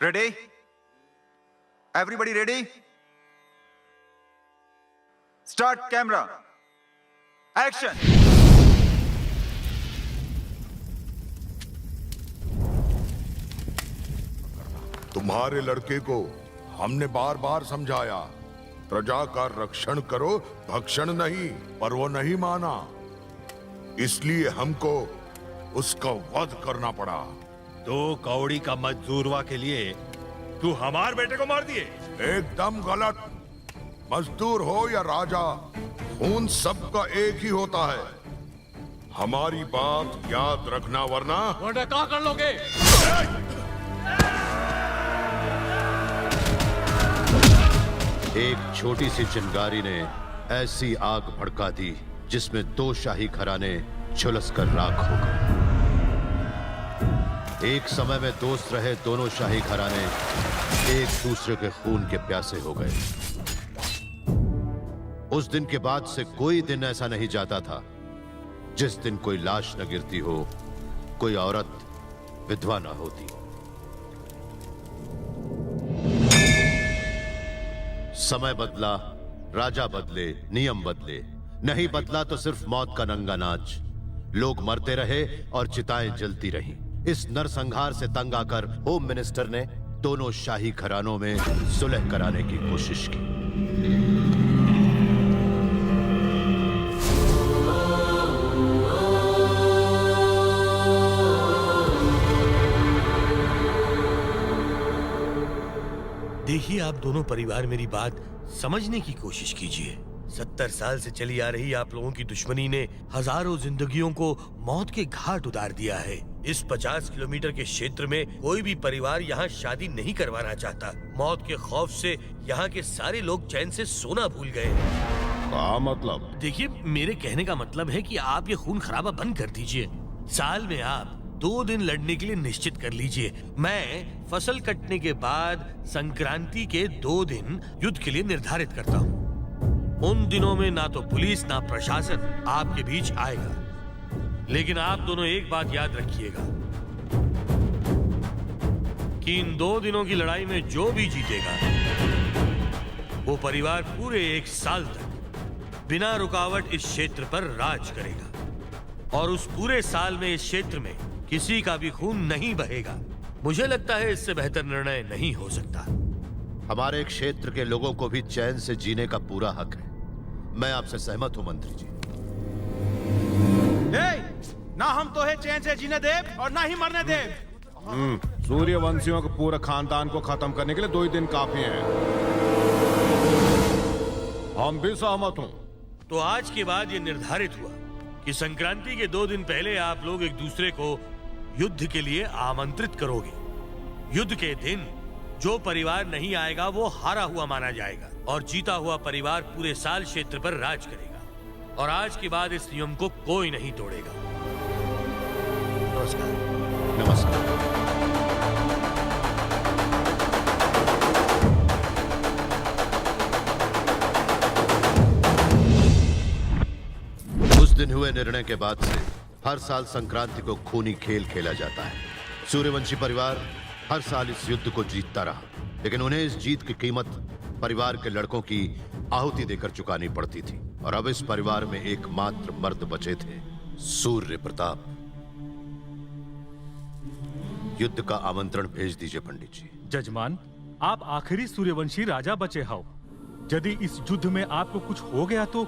Ready? Everybody ready? Start camera. Action. तुम्हारे लड़के को हमने बार बार समझाया, प्रजा का रक्षण करो, भक्षण नहीं, पर वो नहीं माना। इसलिए हमको उसका वध करना पड़ा। 2 कौड़ी का मजदूरवा के लिए तू हमारे बेटे को मार दिए। एकदम गलत। मजदूर हो या राजा, खून सबका एक ही होता है। हमारी बात याद रखना, वरना क्या कर लोगे? एक छोटी सी चिंगारी ने ऐसी आग भड़का दी जिसमें 2 शाही घराने झुलस कर राख हो गए। एक समय में दोस्त रहे दोनों शाही घराने एक दूसरे के खून के प्यासे हो गए। उस दिन के बाद से कोई दिन ऐसा नहीं जाता था जिस दिन कोई लाश न गिरती हो, कोई औरत विधवा न होती। समय बदला, राजा बदले, नियम बदले, नहीं बदला तो सिर्फ मौत का नंगा नाच। लोग मरते रहे और चिताएं जलती रहीं। इस नरसंहार से तंग आकर होम मिनिस्टर ने दोनों शाही घरानों में सुलह कराने की कोशिश की। देखिए, आप दोनों परिवार मेरी बात समझने की कोशिश कीजिए। 70 साल से चली आ रही आप लोगों की दुश्मनी ने हजारों जिंदगियों को मौत के घाट उतार दिया है। इस 50 किलोमीटर के क्षेत्र में कोई भी परिवार यहाँ शादी नहीं करवाना चाहता। मौत के खौफ से यहाँ के सारे लोग चैन से सोना भूल गए। क्या मतलब? देखिए, मेरे कहने का मतलब है कि आप ये खून खराबा बंद कर दीजिए। साल में आप 2 दिन लड़ने के लिए निश्चित कर लीजिए। मैं फसल कटने के बाद संक्रांति के 2 दिन युद्ध के लिए निर्धारित करता हूँ। उन दिनों में ना तो पुलिस ना प्रशासन आपके बीच आएगा। लेकिन आप दोनों एक बात याद रखिएगा कि इन 2 दिनों की लड़ाई में जो भी जीतेगा वो परिवार पूरे 1 साल तक बिना रुकावट इस क्षेत्र पर राज करेगा। और उस पूरे साल में इस क्षेत्र में किसी का भी खून नहीं बहेगा। मुझे लगता है इससे बेहतर निर्णय नहीं हो सकता। हमारे क्षेत्र के लोगों को भी चैन से जीने का पूरा हक है। मैं आपसे सहमत हूं मंत्री जी। ना हम तो है चैन से जीने दे और ना ही मरने दे। सूर्यवंशियों के पूरे खानदान को खत्म करने के लिए 2 ही दिन काफी हैं। हम भी सहमत हूं। तो आज के बाद ये निर्धारित हुआ कि संक्रांति के 2 दिन पहले आप लोग एक दूसरे को युद्ध के लिए आमंत्रित करोगे। युद्ध के दिन जो परिवार नहीं आएगा वो हारा हुआ माना जाएगा और जीता हुआ परिवार पूरे साल क्षेत्र पर राज करेगा। और आज के बाद इस नियम को कोई नहीं तोड़ेगा। नमस्कार। नमस्कार। उस दिन हुए निर्णय के बाद से हर साल संक्रांति को खूनी खेल खेला जाता है। सूर्यवंशी परिवार हर साल इस युद्ध को जीतता रहा, लेकिन उन्हें इस जीत की कीमत परिवार के लड़कों की आहुति देकर चुकानी पड़ती थी। और अब इस परिवार में एकमात्र मर्द बचे थे, सूर्य प्रताप। युद्ध का आमंत्रण भेज दीजिए पंडित जी। जजमान, आप आखिरी सूर्यवंशी राजा बचे हो। यदि इस युद्ध में आपको कुछ हो गया तो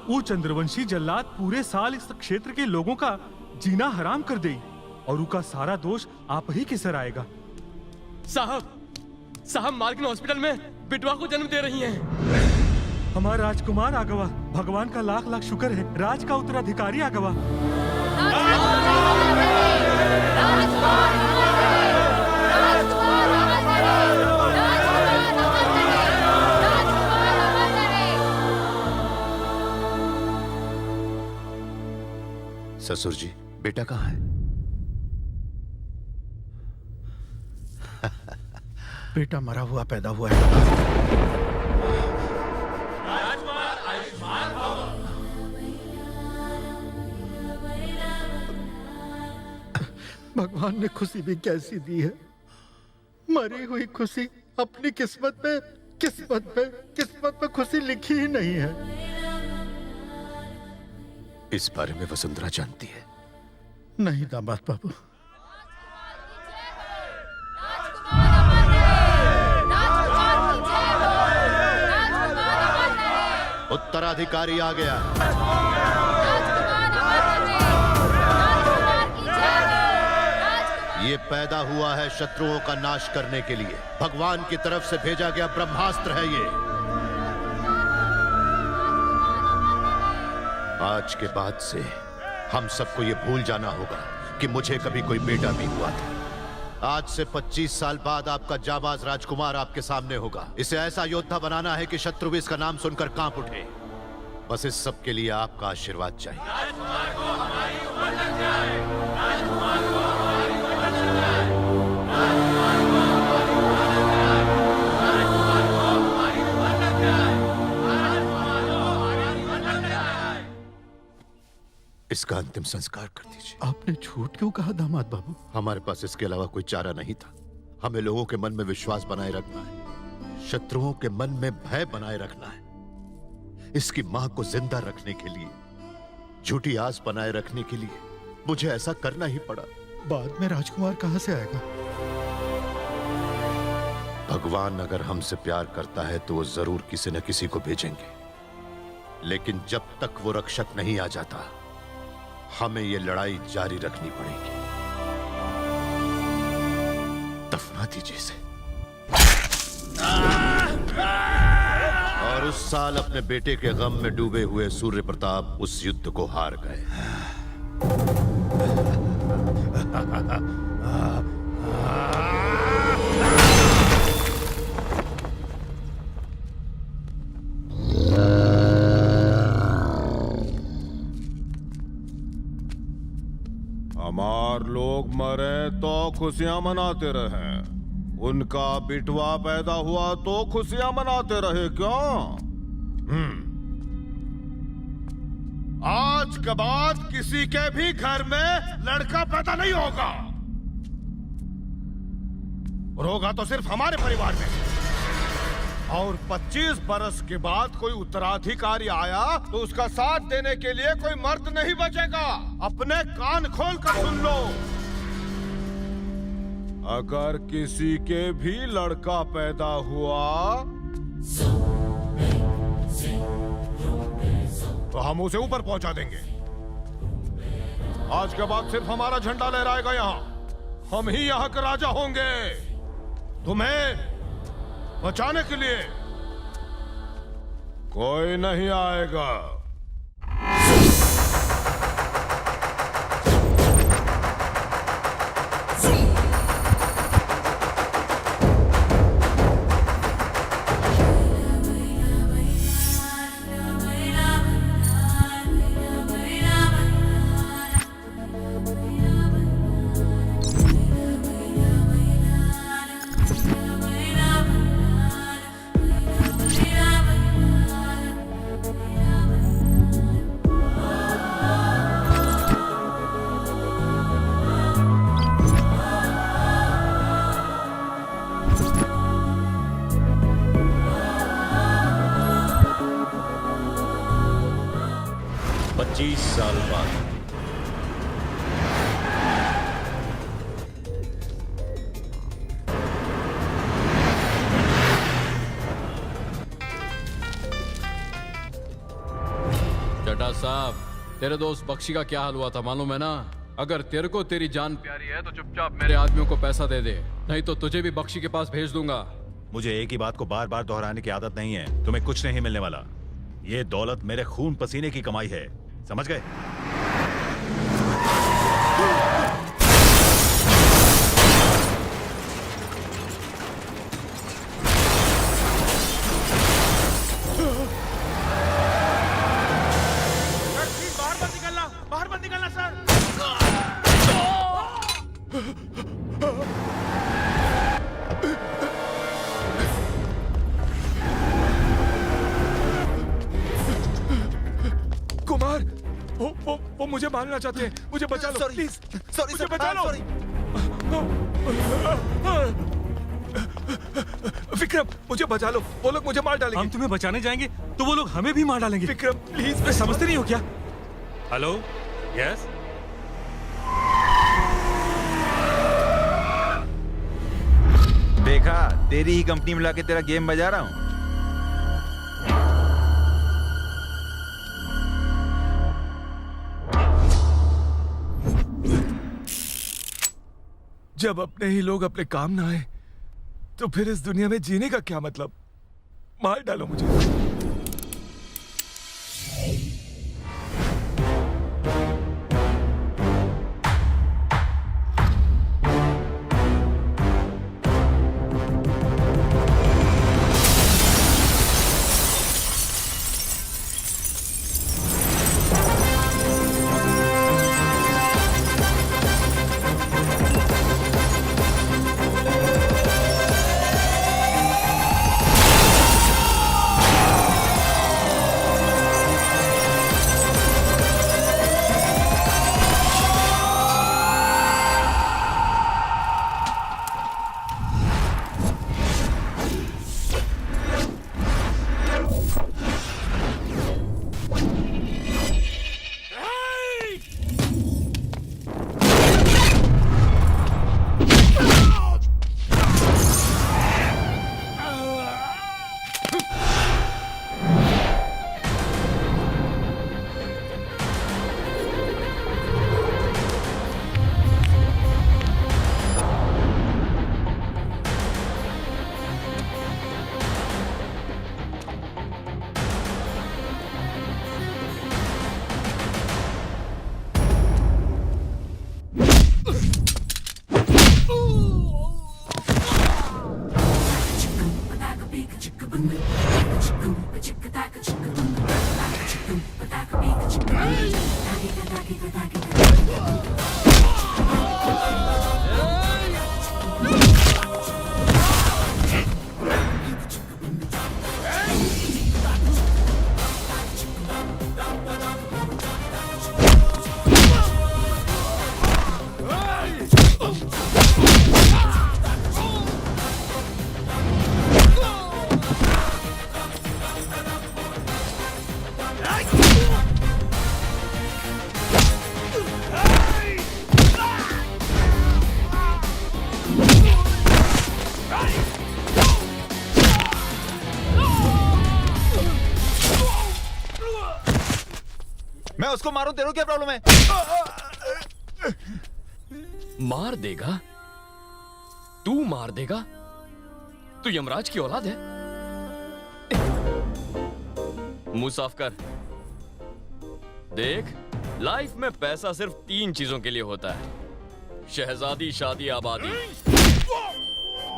वो चंद्रवंशी जल्लाद पूरे साल इस क्षेत्र के लोगों का जीना हराम कर देगी और उनका सारा दोष आप ही के सर आएगा। साहब मालकिन हॉस्पिटल में बिटवा को जन्म दे रही हैं। हमारा राजकुमार आगवा, भगवान का लाख लाख शुक्र है। राज का उत्तराधिकारी आगवा। ससुर जी, बेटा कहाँ है? बेटा मरा हुआ पैदा हुआ है। भगवान ने खुशी भी कैसी दी है। मरी हुई खुशी अपनी किस्मत में खुशी लिखी ही नहीं है। इस बारे में वसुंधरा जानती है? नहीं दामाद बाबू। उत्तराधिकारी आ गया। ये पैदा हुआ है शत्रुओं का नाश करने के लिए। भगवान की तरफ से भेजा गया ब्रह्मास्त्र है ये। आज के बाद से हम सबको ये भूल जाना होगा कि मुझे कभी कोई बेटा भी हुआ था। आज से 25 साल बाद आपका जाबाज राजकुमार आपके सामने होगा। इसे ऐसा योद्धा बनाना है कि शत्रु भी इसका नाम सुनकर कांप उठे। बस इस सब के लिए आपका आशीर्वाद चाहिए। राजकुमार को हमारी उम्र लग जाए। राजकुमार को हमारी उम्र लग जाए। राजकुमार को हमारी उम्र लग जाए। राजकुमार को हमारी उम्र लग जाए। राजकुमार को हमारी उम्र लग जाए। इसका अंतिम संस्कार कर दीजिए। आपने झूठ क्यों कहा दामाद बाबू? हमारे पास इसके अलावा कोई चारा नहीं था। हमें लोगों के मन में विश्वास बनाए रखना है, शत्रुओं के मन में भय बनाए रखना है। इसकी मां को जिंदा रखने के लिए, झूठी आस बनाए रखने के लिए मुझे ऐसा करना ही पड़ा। बाद में राजकुमार कहां से आएगा? भगवान अगर हमसे प्यार करता है तो वो जरूर किसी न किसी को भेजेंगे। लेकिन जब तक वो रक्षक नहीं आ जाता, हमें ये लड़ाई जारी रखनी पड़ेगी। दफना दीजिए इसे। और उस साल अपने बेटे के गम में डूबे हुए सूर्य प्रताप उस युद्ध को हार गए। हमार लोग मरे तो खुशियां मनाते रहे, उनका बिटवा पैदा हुआ तो खुशियां मनाते रहे क्यों? आज के बाद किसी के भी घर में लड़का पैदा नहीं होगा, और होगा तो सिर्फ हमारे परिवार में। और 25 बरस के बाद कोई उत्तराधिकारी आया तो उसका साथ देने के लिए कोई मर्द नहीं बचेगा। अपने कान खोल कर सुन लो। अगर किसी के भी लड़का पैदा हुआ तो हम उसे ऊपर पहुंचा देंगे। आज के बाद सिर्फ हमारा झंडा लहराएगा यहां। हम ही यहां के राजा होंगे। तुम्हें बचाने के लिए कोई नहीं आएगा। साहब, तेरे दोस्त बख्शी का क्या हाल हुआ था मालूम है ना? अगर तेरे को तेरी जान प्यारी है तो चुपचाप मेरे आदमियों को पैसा दे दे, नहीं तो तुझे भी बख्शी के पास भेज दूंगा। मुझे एक ही बात को बार बार दोहराने की आदत नहीं है। तुम्हें कुछ नहीं मिलने वाला। ये दौलत मेरे खून पसीने की कमाई है, समझ गए? बाहर मत निकलना सर। कुमार, वो मुझे मारना चाहते हैं। मुझे बचा लो प्लीज। सॉरी मुझे बचा लो। विक्रम मुझे बचा लो, वो लोग मुझे मार डालेंगे। हम तुम्हें बचाने जाएंगे तो वो लोग हमें भी मार डालेंगे। विक्रम प्लीज। मैं समझते नहीं हो क्या? Hello, yes. देखा, तेरी ही कंपनी में लाके तेरा गेम बजा रहा हूँ। जब अपने ही लोग अपने काम ना आए तो फिर इस दुनिया में जीने का क्या मतलब? मार डालो मुझे। मैं उसको मारूं, तेरे को क्या प्रॉब्लम है? मार देगा? तू मार देगा? तू यमराज की औलाद है? मुंह साफ कर। देख, लाइफ में पैसा सिर्फ 3 चीजों के लिए होता है: शहजादी, शादी, आबादी।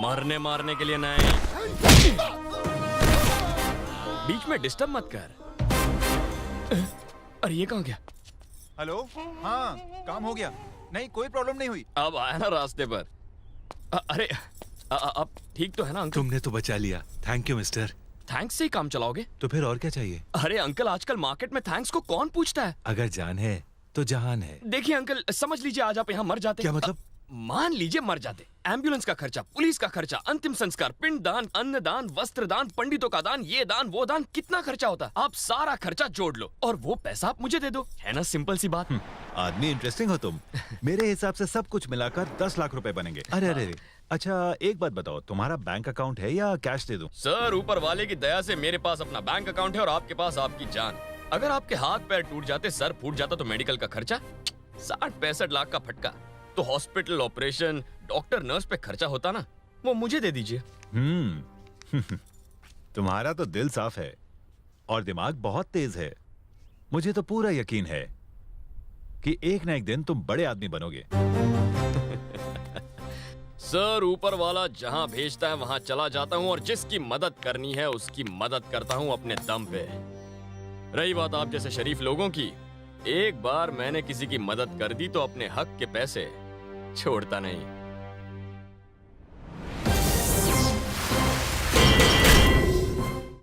मरने मारने के लिए नहीं। बीच में डिस्टर्ब मत कर। अरे ये कहाँ गया? हेलो, हाँ काम हो गया। नहीं, कोई प्रॉब्लम नहीं हुई। अब आया ना रास्ते पर। अरे अब ठीक तो है ना अंकल? तुमने तो बचा लिया। Thank you mister. थैंक्स से ही काम चलाओगे? तो फिर और क्या चाहिए? अरे अंकल, आजकल मार्केट में थैंक्स को कौन पूछता है? अगर जान है तो जहान है। देखिए अंकल, समझ लीजिए आज आप यहाँ मर जाते। क्या मतलब? मान लीजिए मर जाते, एम्बुलेंस का खर्चा, पुलिस का खर्चा, अंतिम संस्कार, पिंडदान, अन्नदान, वस्त्रदान, पंडितों का दान, ये दान वो दान, कितना खर्चा होता? आप सारा खर्चा जोड़ लो और वो पैसा आप मुझे दे दो। है ना सिंपल सी बात? आदमी इंटरेस्टिंग हो तुम। मेरे हिसाब से सब कुछ मिलाकर 10 लाख रुपए बनेंगे। अरे अरे, अच्छा एक बात बताओ, तुम्हारा बैंक अकाउंट है या कैश दे दूं? सर, ऊपर वाले की दया से मेरे पास अपना बैंक अकाउंट है और आपके पास आपकी जान। अगर आपके हाथ पैर टूट जाते, सर फूट जाता तो मेडिकल का खर्चा 60-65 लाख का फटका। तो हॉस्पिटल, ऑपरेशन, डॉक्टर, नर्स पे खर्चा होता ना, वो मुझे दे दीजिए। तुम्हारा तो दिल साफ है और दिमाग बहुत तेज है। मुझे तो पूरा यकीन है कि एक ना एक दिन तुम बड़े आदमी बनोगे। सर, ऊपर वाला जहां भेजता है वहां चला जाता हूं और जिसकी मदद करनी है उसकी मदद करता हूं अपने दम पे। रही बात आप जैसे शरीफ लोगों की, एक बार मैंने किसी की मदद कर दी तो अपने हक के पैसे छोड़ता नहीं।